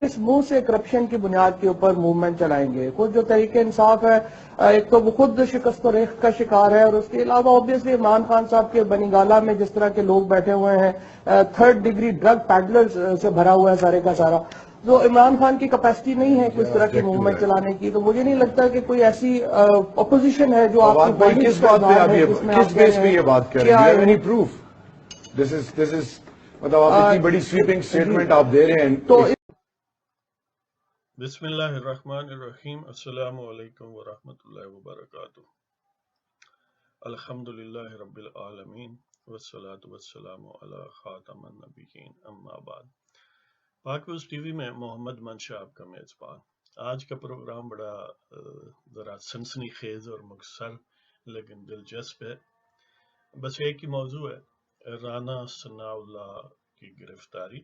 اس منہ سے کرپشن کی بنیاد کے اوپر موومنٹ چلائیں گے؟ کچھ جو تحریک انصاف ہے ایک تو وہ خود شکست و ریخت کا شکار ہے، اور اس کے علاوہ اوبیسلی عمران خان صاحب کے بنی گالہ میں جس طرح کے لوگ بیٹھے ہوئے ہیں، تھرڈ ڈگری ڈرگ پیڈلرز سے بھرا ہوا ہے سارے کا سارا. تو عمران خان کی کیپیسٹی نہیں ہے کوئی اس طرح کی موومنٹ چلانے کی. تو مجھے نہیں لگتا کہ کوئی ایسی اپوزیشن ہے جو آپ کی بڑی کس بات پہ آپ کس بیس پہ یہ بات کر رہے ہیں؟ Any proof? دس از مطلب آپ اتنی بڑی سویپنگ سٹیٹمنٹ آپ دے رہے ہیں. تو بسم اللہ الرحمن الرحیم. السلام علیکم ورحمۃ اللہ وبرکاتہ. الحمدللہ رب العالمین والصلاة والسلام علی خاتم النبیین اما بعد. پاک نیوز ٹی وی میں محمد منشا آپ کا میزبان. آج کا پروگرام بڑا ذرا سنسنی خیز اور مختصر لیکن دلچسپ ہے. بس ایک ہی موضوع ہے، رانا ثناء اللہ کی گرفتاری.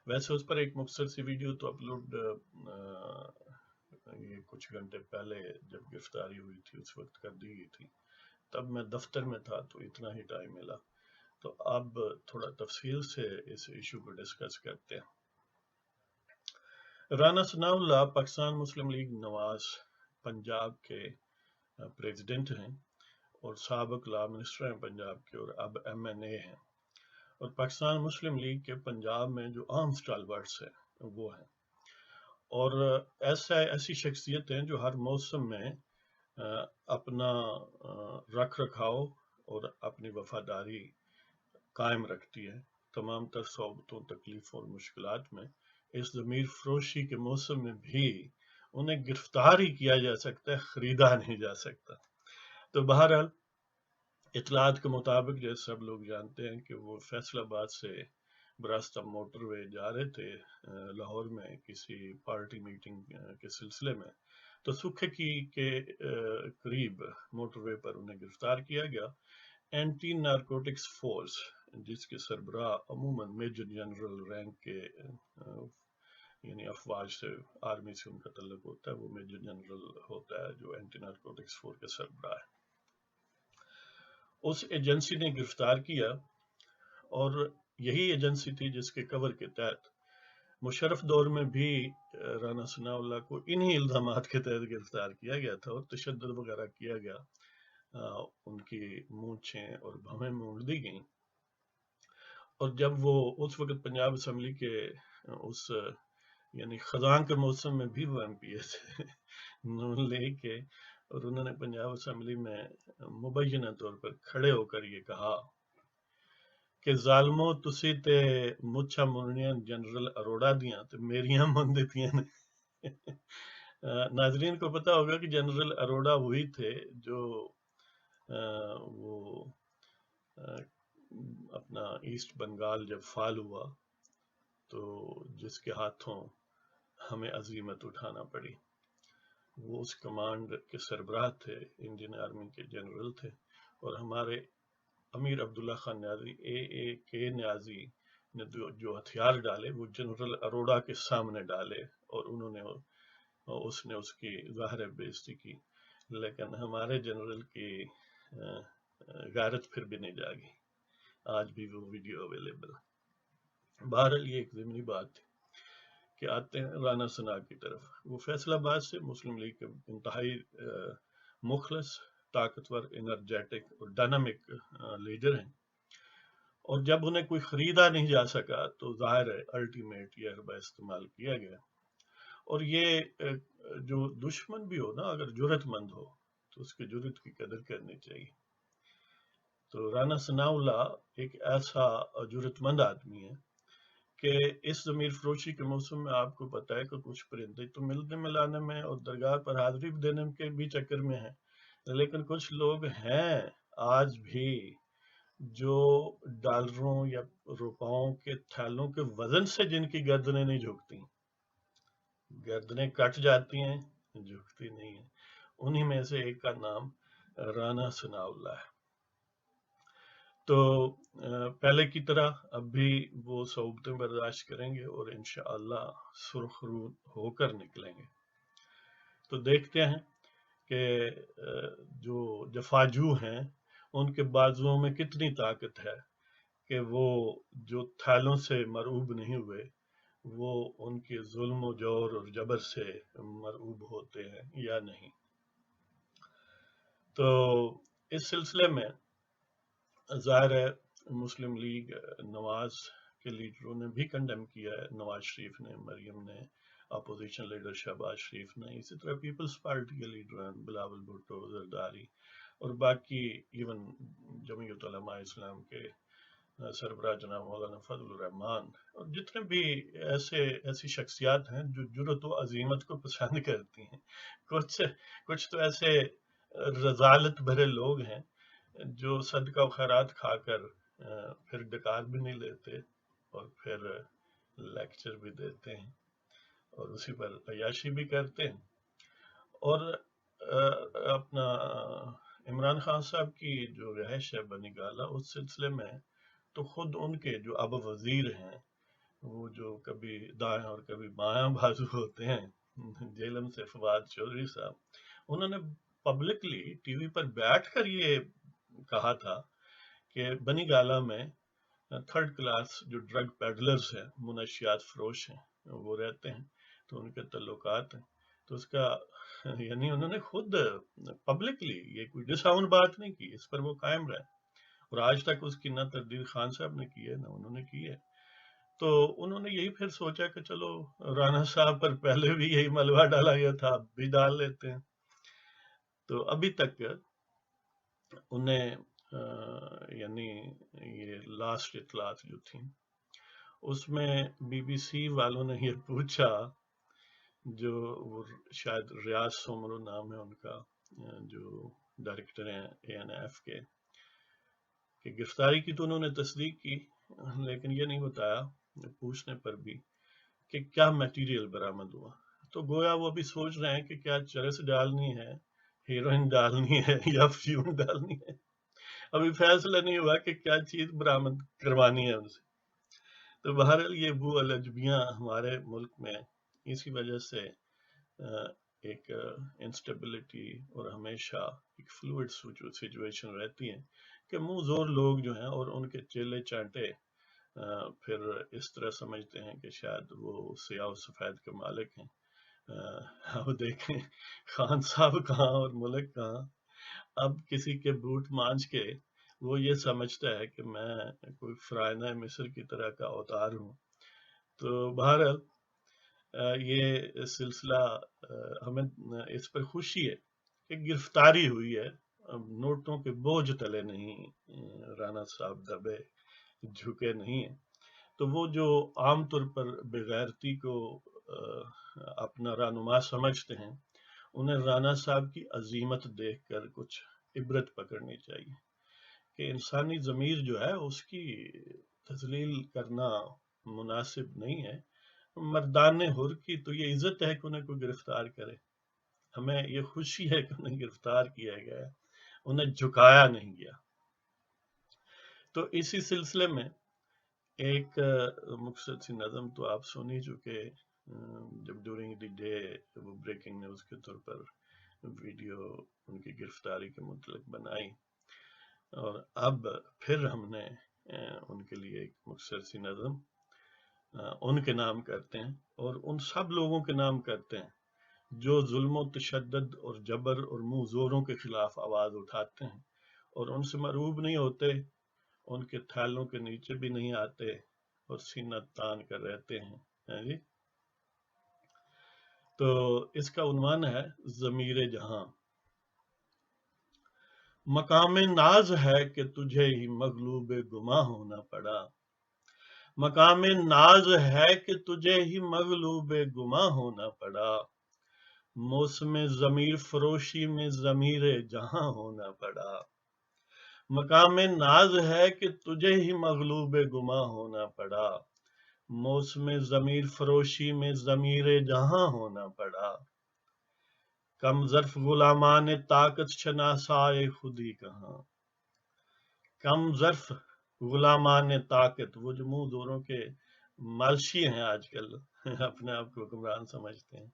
ویسے اس پر ایک مختصر سی ویڈیو تو اپلوڈ یہ کچھ گھنٹے پہلے جب گرفتاری ہوئی تھی اس وقت کر دی گئی تھی. تب میں دفتر میں تھا تو اتنا ہی ٹائم ملا. تو اب تھوڑا تفصیل سے اس ایشو کو ڈسکس کرتے ہیں. رانا ثناء اللہ پاکستان مسلم لیگ نواز پنجاب کے پریزیڈنٹ ہیں اور سابق لا منسٹر ہیں پنجاب کے، اور اب MNA ہیں. اور پاکستان مسلم لیگ کے پنجاب میں جو عام اسٹالورٹس ہیں وہ ہیں، اور ایسی شخصیت ہیں جو ہر موسم میں اپنا رکھ رکھاؤ اور اپنی وفاداری قائم رکھتی ہے تمام تر صعوبتوں، تکلیفوں اور مشکلات میں. اس ضمیر فروشی کے موسم میں بھی انہیں گرفتار ہی کیا جا سکتا ہے، خریدا نہیں جا سکتا. تو بہرحال اطلاعات کے مطابق جیسے سب لوگ جانتے ہیں کہ وہ فیصل آباد سے براستہ موٹر وے جا رہے تھے لاہور میں کسی پارٹی میٹنگ کے سلسلے میں. تو سکھکی کے قریب موٹر وے پر انہیں گرفتار کیا گیا. اینٹی نارکوٹکس فورس جس کے سربراہ عموماً میجر جنرل رینک کے یعنی افواج سے، آرمی سے ان کا تعلق ہوتا ہے، وہ میجر جنرل ہوتا ہے جو اینٹی نارکوٹکس فورس کا سربراہ ہے. اس ایجنسی نے گرفتار کیا، اور یہی ایجنسی تھی جس کے کور کے تحت مشرف دور میں بھی رانا ثناء اللہ کو انہی الزامات کے تحت گرفتار کیا گیا تھا اور تشدد وغیرہ کیا گیا. ان کی مونچھیں اور بھویں مونڈ دی گئیں. اور جب وہ اس وقت پنجاب اسمبلی کے اس یعنی خزاں کے موسم میں بھی وہ MP تھے نون لیگ کے، اور انہوں نے پنجاب اسمبلی میں مبینہ طور پر کھڑے ہو کر یہ کہا کہ ظالمو تسی تے مچھا مننیاں جنرل اروڑا دیاں تے میریاں من دیتیاں نے. ناظرین کو پتا ہوگا کہ جنرل اروڑا وہی تھے جو وہ اپنا ایسٹ بنگال جب فال ہوا تو جس کے ہاتھوں ہمیں عظیمت اٹھانا پڑی. وہ اس کمانڈ کے سربراہ تھے، انڈین آرمی کے جنرل تھے. اور ہمارے امیر عبداللہ خان نیازی AAK نیازی نے جو ہتھیار ڈالے وہ جنرل اروڑا کے سامنے ڈالے، اور اس نے اس کی ظاہر بےزتی کی. لیکن ہمارے جنرل کی غیرت پھر بھی نہیں جاگی. آج بھی وہ ویڈیو اویلیبل. بہرحال یہ ایک ضمنی بات تھی کہ آتے ہیں رانا ثناء کی طرف. وہ فیصل آباد سے مسلم لیگ کے انتہائی مخلص، طاقتور، انرجیٹک اور ڈائنامک لیڈر ہیں. اور جب انہیں کوئی خریدا نہیں جا سکا تو ظاہر ہے الٹیمیٹ یہ حربہ استعمال کیا گیا. اور یہ جو دشمن بھی ہو نا، اگر جرت مند ہو تو اس کے جرت کی قدر کرنی چاہیے. تو رانا ثناء اللہ ایک ایسا جرت مند آدمی ہے کہ اس ضمیر فروشی کے موسم میں آپ کو پتا ہے کہ کچھ پرندے تو ملنے ملانے میں اور درگاہ پر حاضری دینے کے بھی چکر میں ہیں، لیکن کچھ لوگ ہیں آج بھی جو ڈالروں یا روپاؤں کے تھیلوں کے وزن سے جن کی گردنیں نہیں جھکتی، گردنیں کٹ جاتی ہیں، جھکتی نہیں ہیں. انہی میں سے ایک کا نام رانا ثناء اللہ ہے. تو پہلے کی طرح اب بھی وہ صعوبتیں برداشت کریں گے اور انشاءاللہ سرخ رو ہو کر نکلیں گے. تو دیکھتے ہیں کہ جو جفاجو ہیں ان کے بازوؤں میں کتنی طاقت ہے کہ وہ جو تھیلوں سے مرعوب نہیں ہوئے وہ ان کے ظلم و جور اور جبر سے مرعوب ہوتے ہیں یا نہیں. تو اس سلسلے میں ظاہر ہے مسلم لیگ نواز کے لیڈروں نے بھی کنڈیم کیا ہے، نواز شریف نے، مریم نے، اپوزیشن لیڈر شہباز شریف نے، اسی طرح پیپلز پارٹی کے لیڈر ہیں بلاول بھٹو، زرداری اور باقی ایون جمعیت علماء اسلام کے سربراہ جناب مولانا فضل الرحمان اور جتنے بھی ایسی شخصیات ہیں جو جرأت و عزیمت کو پسند کرتی ہیں. کچھ تو ایسے رذالت بھرے لوگ ہیں جو صدقہ و خیرات کھا کر پھر ڈکار بھی نہیں لیتے اور پھر لیکچر بھی دیتے ہیں اور اسی پر عیاشی بھی کرتے ہیں. اور اپنا عمران خان صاحب کی جو رہائش ہے بنی گالہ، اس سلسلے میں تو خود ان کے جو اب وزیر ہیں، وہ جو کبھی دائیں اور کبھی بایاں بازو ہوتے ہیں، جیلم سے فواد چودھری صاحب، انہوں نے پبلکلی ٹی وی پر بیٹھ کر یہ کہا تھا کہ بنی گالہ میں تھرڈ کلاس جو ڈرگ پیڈلرز ہیں، منشیات فروش ہیں، وہ رہتے ہیں، تو ان کے تعلقات ہیں. تو اس کا یعنی انہوں نے خود پبلکلی، یہ کوئی ڈس آؤن بات نہیں کی، اس پر وہ قائم رہے اور آج تک اس کی نہ تردید خان صاحب نے کی ہے نہ انہوں نے کی ہے. تو انہوں نے یہی پھر سوچا کہ چلو رانا صاحب پر پہلے بھی یہی ملبہ ڈالا گیا تھا، اب بھی ڈال لیتے ہیں. تو ابھی تک انہیں یعنی یہ لاسٹ اطلاعات جو تھیں اس میں بی بی سی والوں نے یہ پوچھا، جو وہ شاید ریاض سومرو نام ہے ان کا، جو ڈائریکٹر ہیں اے این ایف کے، کہ گرفتاری کی تو انہوں نے تصدیق کی لیکن یہ نہیں بتایا پوچھنے پر بھی کہ کیا میٹیریل برآمد ہوا. تو گویا وہ بھی سوچ رہے ہیں کہ کیا چرس ڈالنی ہے، ہیروئن ڈالنی ہے یا فیون ڈالنی ہے. ابھی فیصلہ نہیں ہوا کہ کیا چیز برآمد کروانی ہے ان سے. تو بہرحال یہ بو الجبیاں ہمارے ملک میں اسی وجہ سے ایک انسٹیبلٹی اور ہمیشہ ایک فلوئڈ سچویشن رہتی ہے کہ منہ زور لوگ جو ہیں اور ان کے چیلے چانٹے پھر اس طرح سمجھتے ہیں کہ شاید وہ سیاہ و سفید کے مالک ہیں. اب دیکھیں خان صاحب کہاں اور ملک کہاں. اب کسی کے بوٹ مانج کے وہ یہ سمجھتا ہے کہ میں کوئی فرعونہ مصر کی طرح کا اوتار ہوں. تو بہرحال یہ سلسلہ ہمیں اس پر خوشی ہے کہ گرفتاری ہوئی ہے، نوٹوں کے بوجھ تلے نہیں رانا صاحب دبے، جھکے نہیں ہیں. تو وہ جو عام طور پر بغیرتی کو اپنا رہنما سمجھتے ہیں، انہیں رانا صاحب کی عظیمت دیکھ کر کچھ عبرت پکڑنی چاہیے کہ انسانی ضمیر جو ہے اس کی تذلیل کرنا مناسب نہیں ہے. مردان حر کی تو یہ عزت ہے کہ انہیں کوئی گرفتار کرے. ہمیں یہ خوشی ہے کہ انہیں گرفتار کیا گیا، انہیں جھکایا نہیں گیا. تو اسی سلسلے میں ایک مختصر سی نظم تو آپ سن ہی چکے، جب ڈیورنگ دی ڈے وہ بریکنگ نیوز کے طور پر ویڈیو ان کی گرفتاری کے متعلق بنائی، اور اب پھر ہم نے ان کے لیے ایک مختصر سی نظم ان کے نام کرتے ہیں اور ان سب لوگوں کے نام کرتے ہیں جو ظلم و تشدد اور جبر اور منہ زوروں کے خلاف آواز اٹھاتے ہیں اور ان سے مرعوب نہیں ہوتے، ان کے تھیلوں کے نیچے بھی نہیں آتے اور سینہ تان کر رہتے ہیں. جی تو اس کا عنوان ہے ضمیر جہاں. مقام ناز ہے کہ تجھے ہی مغلوب گماں ہونا پڑا، مقام ناز ہے کہ تجھے ہی مغلوب گماں ہونا پڑا، موسم ضمیر فروشی میں ضمیر جہاں ہونا پڑا. مقام ناز ہے کہ تجھے ہی مغلوب گماں ہونا پڑا، موسم ضمیر فروشی میں ضمیر جہاں ہونا پڑا. کم ظرف غلامان طاقت شناسائے خودی کہاں، کم ظرف غلامان طاقت، وہ جو منہ زوروں کے مالشی ہیں آج کل اپنے آپ کو حکمران سمجھتے ہیں،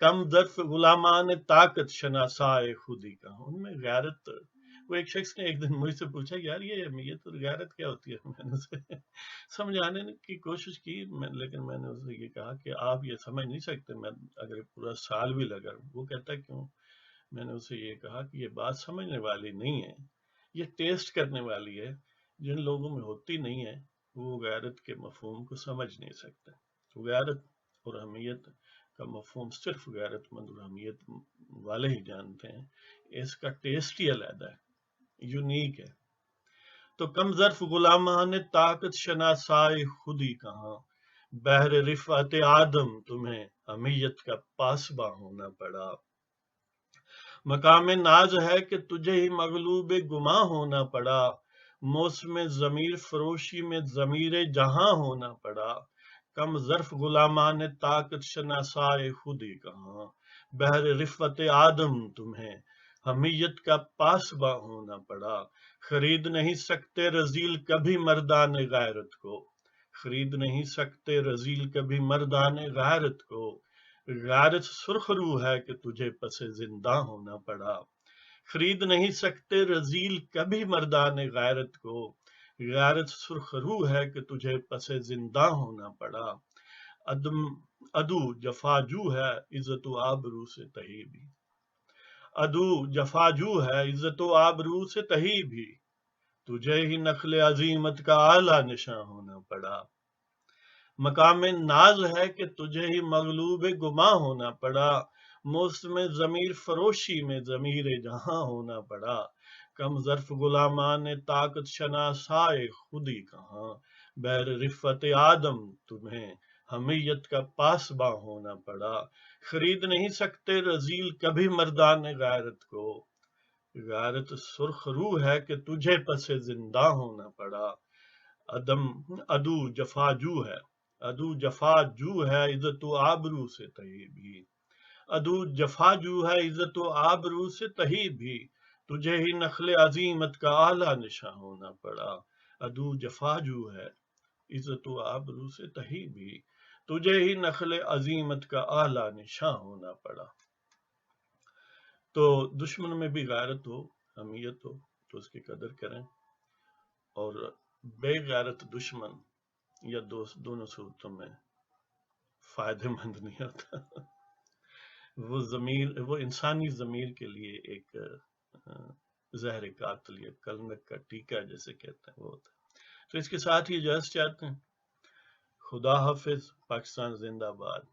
کم ظرف غلامان طاقت شناسائے خودی کہاں. ان میں غیرت وہ ایک شخص نے ایک دن مجھ سے پوچھا یار یہ تو غیرت کیا ہوتی ہے؟ میں نے اسے سمجھانے کی کوشش کی، لیکن میں نے اسے یہ کہا کہ آپ یہ سمجھ نہیں سکتے، میں اگر پورا سال بھی لگا. وہ کہتا کیوں؟ میں نے اسے یہ کہا کہ یہ بات سمجھنے والی نہیں ہے، یہ ٹیسٹ کرنے والی ہے. جن لوگوں میں ہوتی نہیں ہے وہ غیرت کے مفہوم کو سمجھ نہیں سکتے. غیرت اور اہمیت کا مفہوم صرف غیرت مند اور اہمیت والے ہی جانتے ہیں. اس کا ٹیسٹ ہی علیحدہ ہے، یونیک ہے. تو کم ظرف غلامان طاقت شناسائے خودی کہاں، بہر رفعت آدم تمہیں اہمیت کا پاسباں ہونا پڑا. مقام ناز ہے کہ تجھے ہی مغلوب گماں ہونا پڑا، موسم ضمیر فروشی میں ضمیر جہاں ہونا پڑا. کم ظرف غلامان طاقت شناسائے خودی کہاں، بہر رفعت آدم تمہیں حمیت کا پاسباں ہونا پڑا. خرید نہیں سکتے رذیل کبھی مردان غیرت کو، خرید نہیں سکتے رذیل کبھی مردان غیرت کو. غیرت سرخ رو ہے کہ تجھے پس زندہ ہونا پڑا. خرید نہیں سکتے رذیل کبھی مردان غیرت کو، غیرت سرخ رو ہے کہ تجھے پس زندہ ہونا پڑا. ادو جفاجو ہے عزت و آبرو سے تہی بھی، ادو جفاجو ہے عزت و آبرو سے تہی بھی، تجھے ہی نخل عظیمت کا اعلیٰ نشاں ہونا پڑا. مقام ناز ہے کہ تجھے ہی مغلوب گماں ہونا پڑا، موسم ضمیر فروشی میں ضمیر جہاں ہونا پڑا. کم ظرف غلامان طاقت شناسائے خودی کہاں، بہر رفعت آدم تمہیں حمیت کا پاسباں ہونا پڑا. خرید نہیں سکتے رذیل کبھی مردان غیرت کو، غیرت سرخ رو ہے کہ تجھے پس زندہ ہونا پڑا. ادو جفاجو ہے، ادو جفاجو ہے عزت و آبرو سے تہی بھی، ادو جفاجو ہے عزت و آبرو سے تہی بھی، تجھے ہی نخل عظیمت کا اعلیٰ نشاں ہونا پڑا. ادو جفاجو ہے عزت و آبرو سے تہی بھی، تجھے ہی نخل عظیمت کا اعلیٰ نشاں ہونا پڑا. تو دشمن میں بھی غیرت ہو، اہمیت ہو تو اس کی قدر کریں، اور بے غیرت دشمن یا دوست دونوں صورتوں میں فائدہ مند نہیں ہوتا. وہ انسانی ضمیر کے لیے ایک زہر قاتل یا کلنک کا ٹیکہ جیسے کہتے ہیں وہ ہوتا ہے. تو اس کے ساتھ ہی اجازت چاہتے ہیں. خدا حافظ. پاکستان زندہ باد.